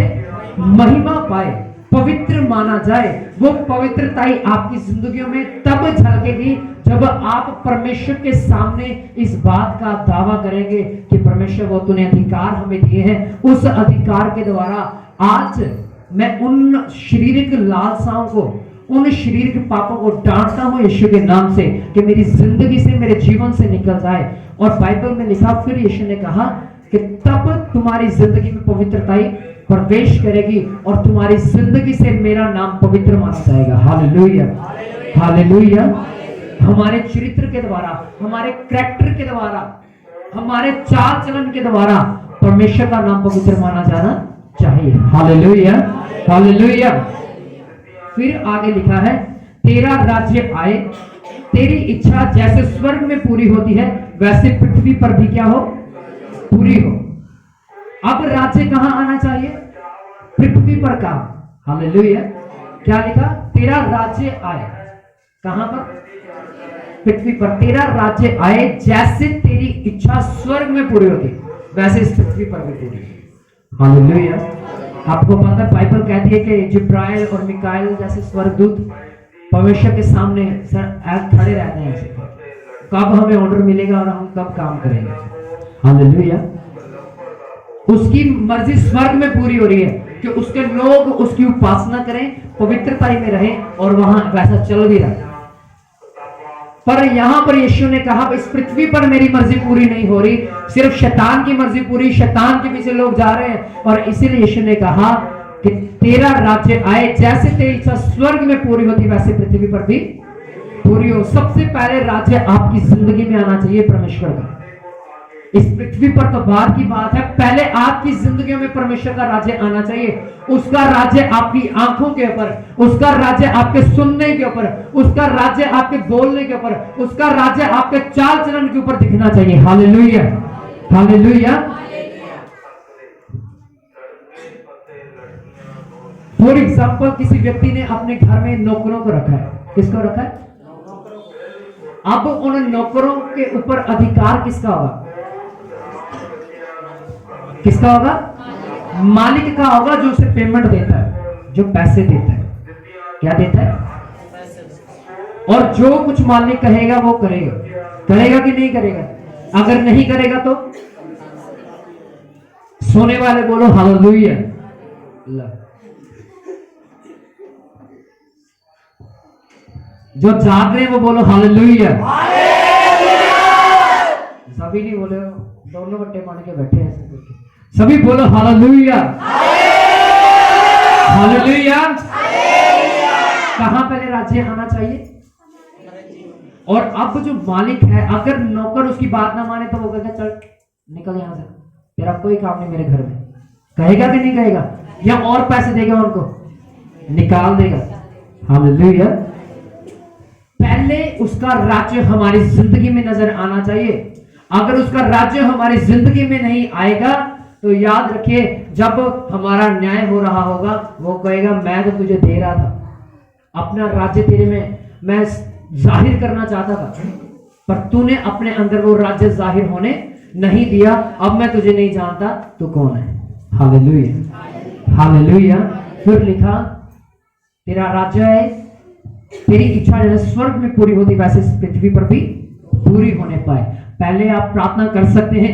महिमा पाए, पवित्र माना जाए। वो पवित्रता ही आपकी जिंदगियों में तब झलकेगी जब आप परमेश्वर के सामने इस बात का दावा करेंगे कि परमेश्वर वो तूने अधिकार हमें दिए हैं, उस अधिकार के द्वारा आज मैं उन शारीरिक लालसाओं को, उन शारीरिक पापों को डांटता हूं यीशु के नाम से कि मेरी जिंदगी से, मेरे जीवन से निकल जाए। और बाइबल में लिखा, फिर यीशु ने कहा कि तब तुम्हारी जिंदगी में पवित्रता प्रवेश करेगी और तुम्हारी जिंदगी से मेरा नाम पवित्र माना जाएगा। Hallelujah, hallelujah. हमारे चरित्र के द्वारा, हमारे कैरेक्टर के द्वारा, हमारे चाल चलन के द्वारा परमेश्वर का नाम पवित्र माना जाना चाहिए। Hallelujah, hallelujah. फिर आगे लिखा है, तेरा राज्य आए, तेरी इच्छा जैसे स्वर्ग में पूरी होती है वैसे पृथ्वी पर भी क्या हो? पूरी हो। अब राज्य कहां आना चाहिए? पृथ्वी पर का। हालेलुया। क्या लिखा? तेरा राज्य आए। कहां पर? पृथ्वी पर। तेरा राज्य आए जैसे तेरी इच्छा स्वर्ग में पूरी होती वैसे इस पृथ्वी पर भी पूरी। हालेलुया। आपको पता है बाइबल कहती है कि जिब्राइल और मिकाएल जैसे स्वर्गदूत परमेश्वर के सामने खड़े रहते हैं, कब हमें ऑर्डर मिलेगा और हम कब काम करेंगे। हालेलुया। उसकी मर्जी स्वर्ग में पूरी हो रही है कि उसके लोग उसकी उपासना करें, पवित्रता में रहें, और वहां वैसा चल भी रहा है। पर यहां पर यीशु ने कहा इस पृथ्वी पर मेरी मर्जी पूरी नहीं हो रही, सिर्फ शैतान की मर्जी पूरी, शैतान के पीछे लोग जा रहे हैं। और इसीलिए यीशु ने कहा कि तेरा राज्य आए, जैसे तेरी इच्छा स्वर्ग में पूरी होती वैसे पृथ्वी पर भी पूरी हो। सबसे पहले राज्य आपकी जिंदगी में आना चाहिए परमेश्वर का। इस पृथ्वी पर तो बाद की बात है, पहले आपकी जिंदगी में परमेश्वर का राज्य आना चाहिए। उसका राज्य आपकी आंखों के ऊपर, उसका राज्य आपके सुनने के ऊपर, उसका राज्य आपके बोलने के ऊपर, उसका राज्य आपके चाल चलन के ऊपर दिखना चाहिए। Hallelujah, hallelujah. फॉर एग्जाम्पल, किसी व्यक्ति ने अपने घर में नौकरों को रखा है। किसको रखा है? अब उन नौकरों के ऊपर अधिकार किसका होगा? किसका होगा? मालिक का होगा जो उसे पेमेंट देता है, जो पैसे देता है। क्या देता है? और जो कुछ मालिक कहेगा वो करेगा। करेगा कि नहीं करेगा? अगर नहीं करेगा तो सोने वाले बोलो हालेलुया। जो जाग रहे हैं वो बोलो हालेलुया। सभी नहीं बोले, दोनों बट्टे मार के बैठे हैं ऐसे करके। सभी बोलो हालेलुया। हालेलुया। कहां पहले राज्य आना चाहिए? और अब जो मालिक है, अगर नौकर उसकी बात ना माने तो वो कहता चल निकल यहां से, तेरा कोई काम नहीं मेरे घर में। कहेगा कि नहीं कहेगा? या और पैसे देगा उनको, निकाल देगा। हालेलुया। पहले उसका राज्य हमारी जिंदगी में नजर आना चाहिए। अगर उसका राज्य हमारी जिंदगी में नहीं आएगा तो याद रखिए, जब हमारा न्याय हो रहा होगा वो कहेगा मैं तो तुझे दे रहा था, अपना राज्य तेरे में मैं जाहिर करना चाहता था, पर तूने अपने अंदर वो राज्य जाहिर होने नहीं दिया। अब मैं तुझे नहीं जानता तू कौन है। हालेलुया। हालेलुया। फिर लिखा तेरा राज्य है, तेरी इच्छा जैसे स्वर्ग में पूरी होती वैसे इस पृथ्वी पर भी पूरी होने पाए। पहले आप प्रार्थना कर सकते हैं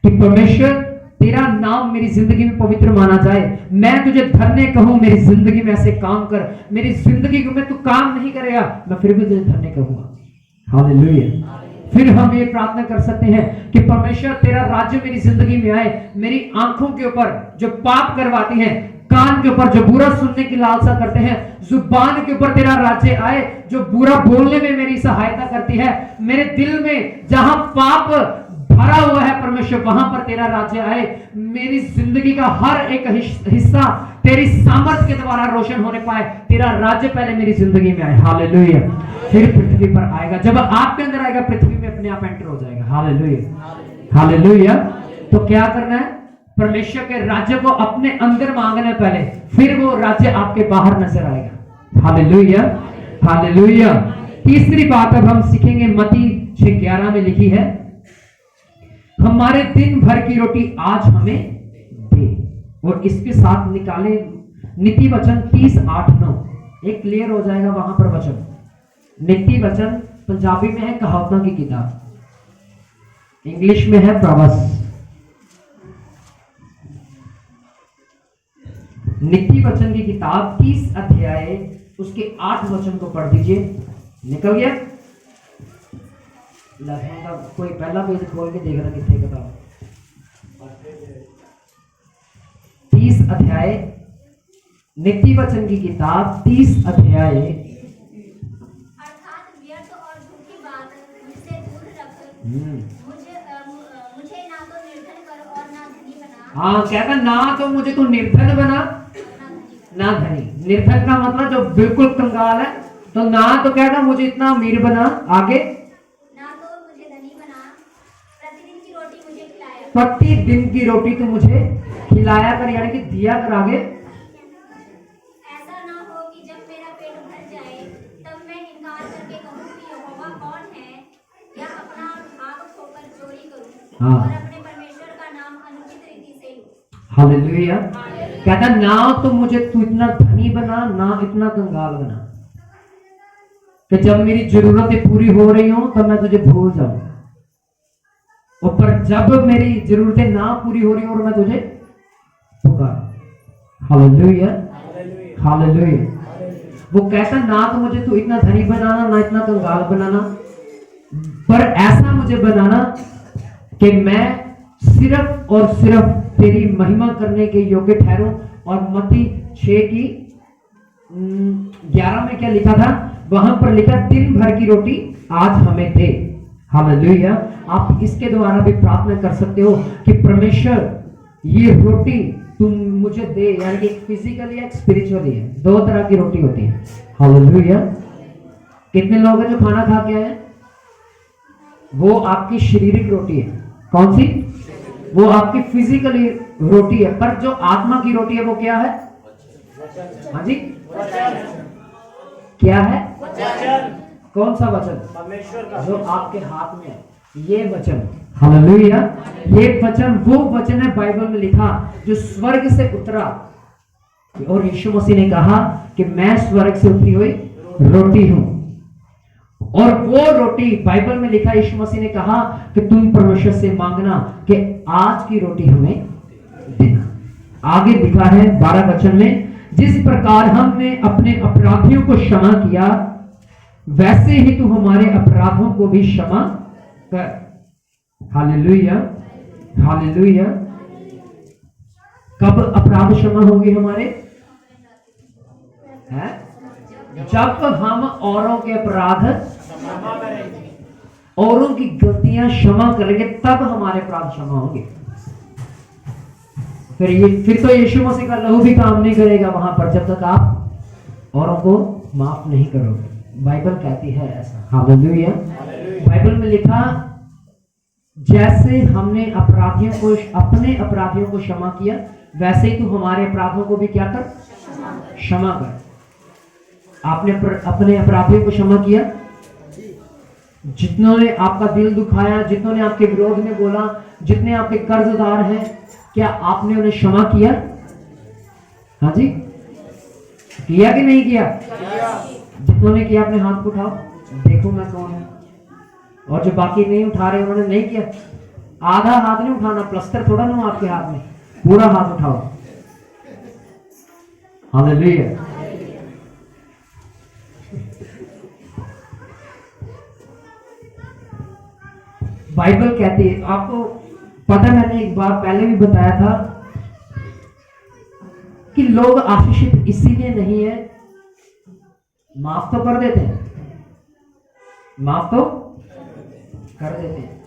कि परमेश्वर तेरा नाम मेरी जिंदगी में पवित्र माना जाए। मैं तुझे धन्य कहूं, मेरी जिंदगी में ऐसे काम कर, मेरी जिंदगी में तू काम नहीं करेगा मैं फिर भी तुझे धन्य कहूंगा। हालेलुया। फिर हम ये प्रार्थना कर सकते हैं कि परमेश्वर तेरा राज्य मेरी जिंदगी में आए, मेरी आंखों के ऊपर जो पाप करवाती हैं, कान के ऊपर जो बुरा सुनने की लालसा करते हैं, जुबान के ऊपर तेरा राज्य आए जो बुरा बोलने में मेरी सहायता करती है, मेरे दिल में जहां पाप भरा हुआ है परमेश्वर वहां पर तेरा राज्य आए। मेरी जिंदगी का हर एक हिस्सा तेरी सामर्थ्य के द्वारा रोशन होने पाए। तेरा राज्य पहले मेरी जिंदगी में आए। हालेलुया। फिर पृथ्वी पर आएगा। जब आपके अंदर आएगा पृथ्वी में अपने आप एंटर हो जाएगा। हालेलुया। हालेलुया। तो क्या करना है? परमेश्वर के राज्य को अपने अंदर मांगना है पहले, फिर वो राज्य आपके बाहर नजर आएगा। हालेलुया। हालेलुया। तीसरी बात अब हम सीखेंगे, मत्ती 6:11 में लिखी है, हमारे दिन भर की रोटी आज हमें दे। और इसके साथ निकाले नीति वचन 30:8-9, एक क्लियर हो जाएगा वहां पर वचन। नीति वचन पंजाबी में है कहावतों की किताब, इंग्लिश में है प्रवास। नीति वचन की किताब 30 अध्याय उसके 8 वचन को पढ़ दीजिए। निकल गया? कोई पहला पेज खोल के देख रहा कितने किताब? 30 अध्याय नीति वचन की किताब 30 अध्याय। अर्थात व्यर्थ और झूठी बात मुझसे दूर रख, मुझे ना तो निर्धन कर और ना धनी बना। हाँ, कहता ना तो मुझे तू निर्धन बना ना धनी। निर्धन का मतलब जो बिल्कुल कंगाल है, तो ना तो कहता मुझे इतना अमीर बना, आगे प्रतिदिन की रोटी तो मुझे खिलाया कर, यानी कि दिया कर। आगे ऐसा ना हो कि जब मेरा पेट भर जाए तब मैं इनकार करके कहूं कि यहोवा कौन है, या अपना भाग खोकर चोरी करूं और अपने परमेश्वर का नाम अनुचित रीति से लूं। हालेलुया। कहता ना तो मुझे तू इतना धनी बना ना इतना कंगाल बना, कि जब मेरी जरूरतें पूरी हो रही हो तो मैं तुझे भूल जाऊं, पर जब मेरी जरूरतें ना पूरी हो रही और मैं तुझे पुकार। हालेलुया। हालेलुया। वो कहता ना तो मुझे तू इतना धनी बनाना ना इतना कंगाल बनाना, पर ऐसा मुझे बनाना कि मैं सिर्फ और सिर्फ तेरी महिमा करने के योग्य ठहरूं। और मत्ती 6:11 में क्या लिखा था? वहां पर लिखा दिन भर की रोटी आज हमें दे। हालेलुया। आप इसके द्वारा भी प्रार्थना कर सकते हो कि परमेश्वर ये रोटी तुम मुझे दे, यानी कि फिजिकली या स्पिरिचुअली है, दो तरह की रोटी होती है। हालेलुया। कितने लोग हैं जो खाना खा के आए? वो आपकी शारीरिक रोटी है। कौन सी? वो आपकी फिजिकली रोटी है, पर जो आत्मा की रोटी है वो क्या है? हाँ जी, क्या है? कौन सा वचन? परमेश्वर का, जो आपके हाथ में है, ये वचन। हालेलुया। ये वचन वो वचन है बाइबल में लिखा जो स्वर्ग से उतरा, और यीशु मसीह ने कहा कि मैं स्वर्ग से उतरी हुई रोटी हूं। और वो रोटी बाइबल में लिखा, यीशु मसीह ने कहा कि तुम परमेश्वर से मांगना कि आज की रोटी हमें देना। आगे लिखा है 12 वचन में, जिस प्रकार हमने अपने अपराधियों को क्षमा किया वैसे ही तू हमारे अपराधों को भी क्षमा कर। Hallelujah, hallelujah. कब अपराध क्षमा होंगे हमारे? है जब हम औरों के अपराध, औरों की गलतियां क्षमा करेंगे, तब हमारे अपराध क्षमा होंगे। फिर तो यीशु मसीह का लहू भी काम नहीं करेगा वहां पर, जब तक आप औरों को माफ नहीं करोगे। बाइबल कहती है ऐसा। हालेलुया। बाइबल में लिखा, जैसे हमने अपराधियों को, अपने अपराधियों को क्षमा किया वैसे ही तू हमारे अपराधों को भी क्या कर? क्षमा कर। आपने अपने अपराधियों को क्षमा किया? जितनों ने आपका दिल दुखाया, जितनों ने आपके विरोध में बोला, जितने आपके कर्जदार हैं, क्या आपने उन्हें क्षमा किया? हाँ जी, किया कि नहीं किया? जितनों ने किया अपने हाथ को उठाओ, देखो मैं कौन हूं। और जो बाकी नहीं उठा रहे उन्होंने नहीं किया। आधा हाथ नहीं उठाना, प्लस्तर थोड़ा ना आपके हाथ में, पूरा हाथ उठाओ। हालेलुया। बाइबल कहती है, आपको पता, मैंने एक बार पहले भी बताया था कि लोग आशीषित इसीलिए नहीं है, माफ तो कर देते हैं, माफ तो कर देते हैं,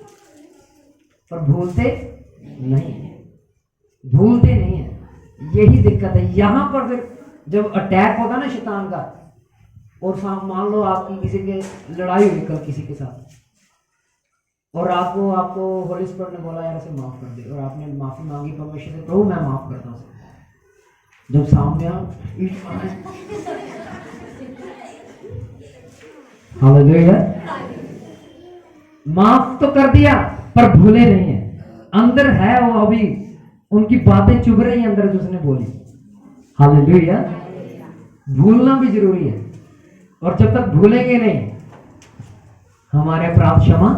पर भूलते नहीं है, भूलते नहीं है। यही दिक्कत है। यहां पर फिर जब अटैक होगा ना शैतान का, और मान लो आपकी किसी के लड़ाई हुई कल किसी के साथ, और आपको होली स्पिरिट ने बोला यार इसे माफ कर दे, और आपने माफी मांगी परमेश्वर से, प्रभु मैं माफ करता हूँ। जब सामने हालेलुया, माफ तो कर दिया पर भूले नहीं है, अंदर है वो, अभी उनकी बातें चुभ रही हैं अंदर जो उसने बोली। हालेलुया। भूलना भी जरूरी है, और जब तक भूलेंगे नहीं हमारे अपराध क्षमा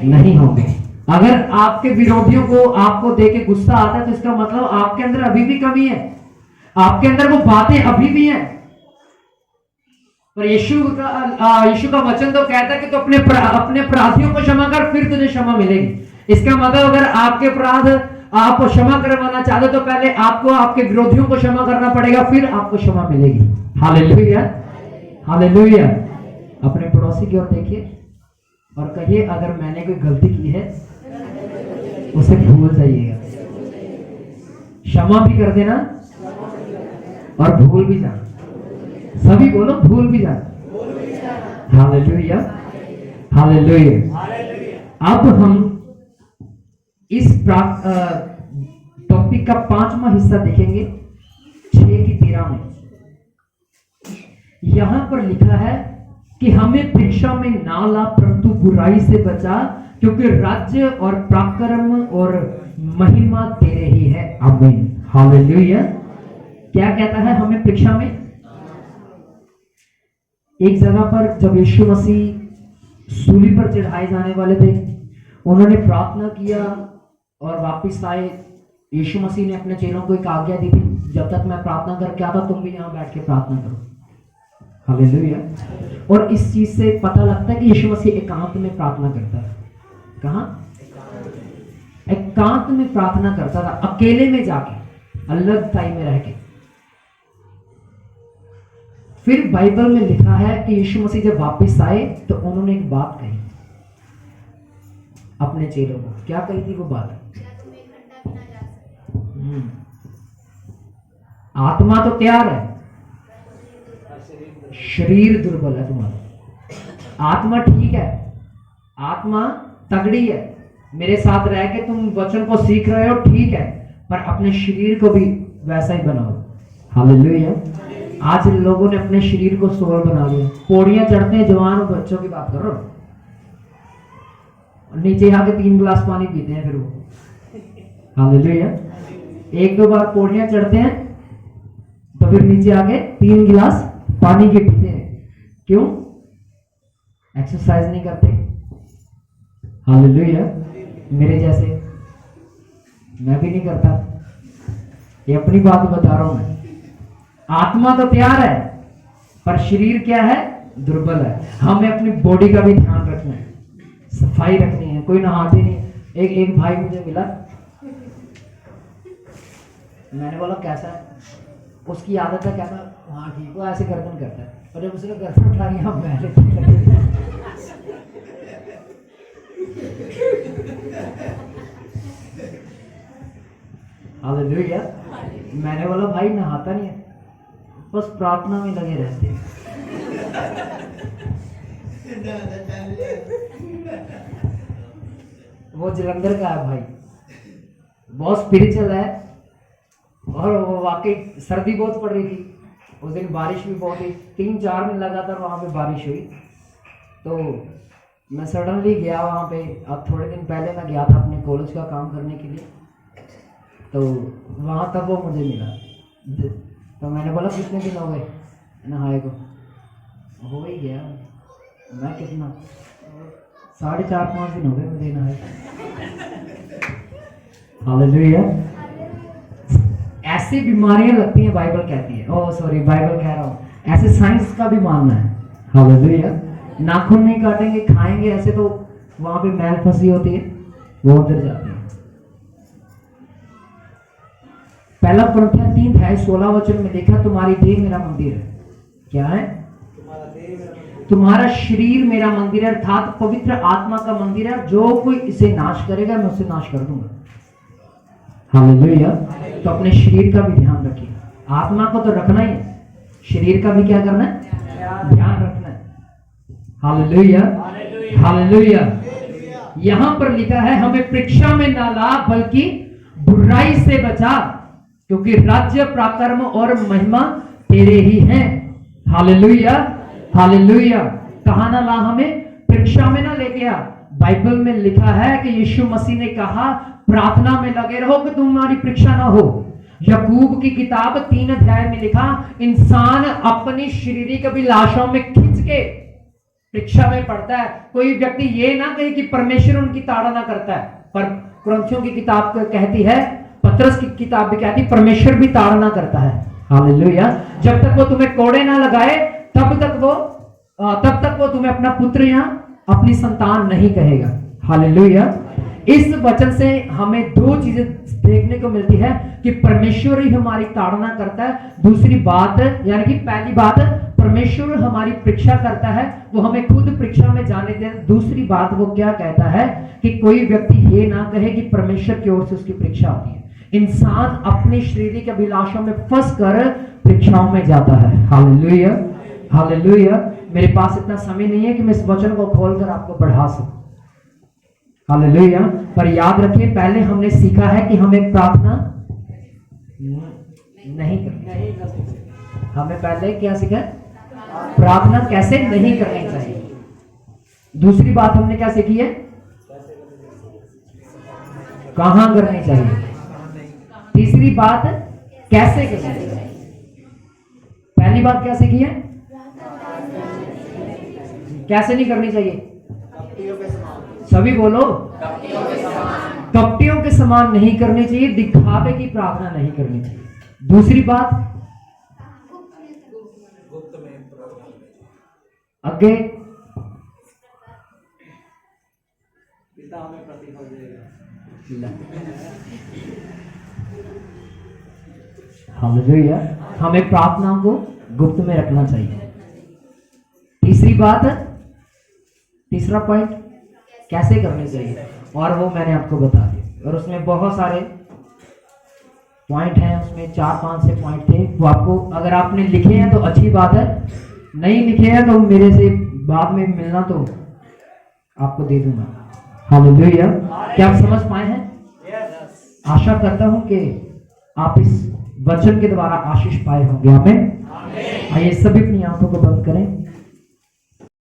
नहीं होंगे। अगर आपके विरोधियों को आपको देके गुस्सा आता है तो इसका मतलब आपके अंदर अभी भी कमी है, आपके अंदर वो बातें अभी भी हैं। पर यीशु का वचन तो कहता है कि तो अपने अपराधियों को क्षमा कर, फिर तुझे क्षमा मिलेगी। इसका मतलब अगर आपके अपराध आप क्षमा करवाना चाहते तो पहले आपको आपके विरोधियों को क्षमा करना पड़ेगा, फिर आपको क्षमा मिलेगी। Hallelujah, hallelujah. अपने पड़ोसी की ओर देखिए और कहिए, अगर मैंने कोई गलती की है उसे भूल जाइएगा, क्षमा भी कर देना और भूल भी जाना। सभी बोलो, भूल भी जाना। Hallelujah, hallelujah. अब हम इस टॉपिक का 5वां हिस्सा देखेंगे 6 की 13 में। यहां पर लिखा है कि हमें परीक्षा में ना ला परंतु बुराई से बचा, क्योंकि राज्य और पराक्रम और महिमा तेरे ही है। आमीन, हालेलुया। क्या कहता है? हमें परीक्षा में, एक जगह पर जब यीशु मसीह सूली पर चढ़ाए जाने वाले थे, उन्होंने प्रार्थना किया और वापस आए। यीशु मसीह ने अपने चेलों को एक आज्ञा दी थी, जब तक मैं प्रार्थना करके आता तुम भी यहां बैठ के प्रार्थना करो। हालेलुया। और इस चीज से पता लगता है कि यीशु मसीह एकांत में प्रार्थना करता है। कहां? एकांत में प्रार्थना करता था, अकेले में जाके, अलग ताई में रह के। फिर बाइबल में लिखा है कि यीशु मसीह जब वापस आए तो उन्होंने एक बात कही अपने चेलों को। क्या कही थी वो बात? आत्मा तो तैयार है, शरीर दुर्बल है तुम्हारा। आत्मा ठीक है, आत्मा तगड़ी है, मेरे साथ रह के तुम वचन को सीख रहे हो, ठीक है, पर अपने शरीर को भी वैसा ही बनाओ। हालेलुया। आज लोगों ने अपने शरीर को सोल बना लिया, पौड़ियां चढ़ते हैं, जवान बच्चों की बात करो, नीचे आके 3 गिलास पानी पीते हैं फिर वो। हालेलुया। 1-2 बार पौड़ियां चढ़ते हैं तो फिर नीचे आके 3 गिलास पानी के पीते हैं। क्यों? एक्सरसाइज नहीं करते। हालेलुया। मेरे जैसे मैं भी नहीं करता, ये अपनी बात बता रहा हूं मैं। आत्मा तो तैयार है पर शरीर क्या है? दुर्बल है। हमें अपनी बॉडी का भी ध्यान रखना है, सफाई रखनी है। कोई नहाते नहीं। एक भाई मुझे मिला, मैंने बोला कैसा है? उसकी आदत है, कहता हाँ ठीक, वो ऐसे गर्दन करता है और जब उसने गर्दन उठा लिया हम हालेलुया। मैंने बोला भाई नहाता नहीं है, बस प्रार्थना में लगे रहते हैं। वो जलंधर का है भाई, बहुत स्पिरिचुअल है और वो वाकई सर्दी बहुत पड़ रही थी उस दिन, बारिश भी बहुत हुई, 3-4 दिन लगातार वहाँ पे बारिश हुई। तो मैं सडनली गया वहाँ पे। अब थोड़े दिन पहले मैं गया था अपने कॉलेज का काम करने के लिए, तो वहाँ तब वो मुझे मिला। तो मैंने बोला कितने दिन हो गए नहाए को? हो ही गया, मैं कितना 4.5-5 दिन हो गए मुझे नहाए। हालेलुया। ऐसी बीमारियां लगती हैं, बाइबल कहती है, ओह सॉरी बाइबल कह रहा हूँ, ऐसे साइंस का भी मानना है। हालेलुया। नाखून नहीं काटेंगे, खाएंगे ऐसे तो वहां पे मैल फंसी होती है, वो उधर जाती है। पहला कुरिन्थियों 3:16 में लिखा, तुम्हारी देह मेरा मंदिर है। क्या है? तुम्हारा शरीर मेरा मंदिर है, अर्थात पवित्र आत्मा का मंदिर है। जो कोई इसे नाश करेगा मैं उसे नाश कर दूंगा। हालेलुया। तो अपने शरीर का भी ध्यान रखिए। आत्मा को तो रखना ही है, शरीर का भी क्या करना है? ध्यान रखना है। हालेलुया। हालेलुया। यहां पर लिखा है, हमें परीक्षा में ना ला बल्कि बुराई से बचा, क्योंकि राज्य पराक्रम और महिमा तेरे ही हैं। हालेलुया। हालेलुया। कहां ना ला? हमें परीक्षा में ना लेके आ। बाइबल में लिखा है कि यीशु मसीह ने कहा प्रार्थना में लगे रहो कि तुम्हारी परीक्षा ना हो। याकूब की किताब 3 अध्याय में लिखा, इंसान अपनी शारीरिक अभिलाषाओं में खिंच के परीक्षा में पड़ता है। कोई व्यक्ति ये ना कहे कि परमेश्वर उनकी ताड़ना करता है, पर कुरिन्थियों की किताब कहती है, पतरस की किताब भी कहती, परमेश्वर भी ताड़ना करता है। हालेलुया। जब तक वो तुम्हें कोड़े ना लगाए तब तक वो तुम्हें अपना पुत्र या अपनी संतान नहीं कहेगा। हालेलुया। इस वचन से हमें 2 चीजें देखने को मिलती है कि परमेश्वर ही हमारी ताड़ना करता है। दूसरी बात, यानी कि पहली बात, परमेश्वर हमारी परीक्षा करता है, वो हमें खुद परीक्षा में जाने दे। दूसरी बात वो क्या कहता है कि कोई व्यक्ति ये ना कहे कि परमेश्वर की ओर से उसकी परीक्षा आती है। इंसान अपनी शारीरिक अभिलाषों में फंस कर परीक्षाओं में जाता है। हालेलुया। हालेलुया। मेरे पास इतना समय नहीं है कि मैं इस वचन को खोलकर आपको पढ़ा सकूं। हालेलुया। पर याद रखिए, पहले हमने सीखा है कि हमें प्रार्थना नहीं करनी। हमें पहले क्या सीखा? प्रार्थना कैसे नहीं करनी चाहिए। दूसरी बात हमने क्या सीखी है? कहां करनी चाहिए। तीसरी बात कैसे करनी चाहिए। पहली बात क्या सीखी है? कैसे नहीं करनी चाहिए। सभी बोलो, कपटियों के समान नहीं करनी चाहिए, दिखावे की प्रार्थना नहीं करनी चाहिए। दूसरी बात, आगे हालेलुया। हमें प्रार्थना को गुप्त में रखना चाहिए। तीसरी बात, तीसरा पॉइंट कैसे करनी चाहिए, और वो मैंने आपको बता दिया। और उसमें बहुत सारे पॉइंट हैं, उसमें 4-5 से पॉइंट थे। वो आपको, अगर आपने लिखे हैं तो अच्छी बात है, नहीं लिखे हैं तो मेरे से बाद में मिलना, तो आपको दे दूंगा। हालेलुया। क्या आप समझ पाए हैं? आशा करता हूं कि आप इस वचन के द्वारा आशीष पाए होंगे। आमीन। आइए सभी अपनी आंखों को बंद करें।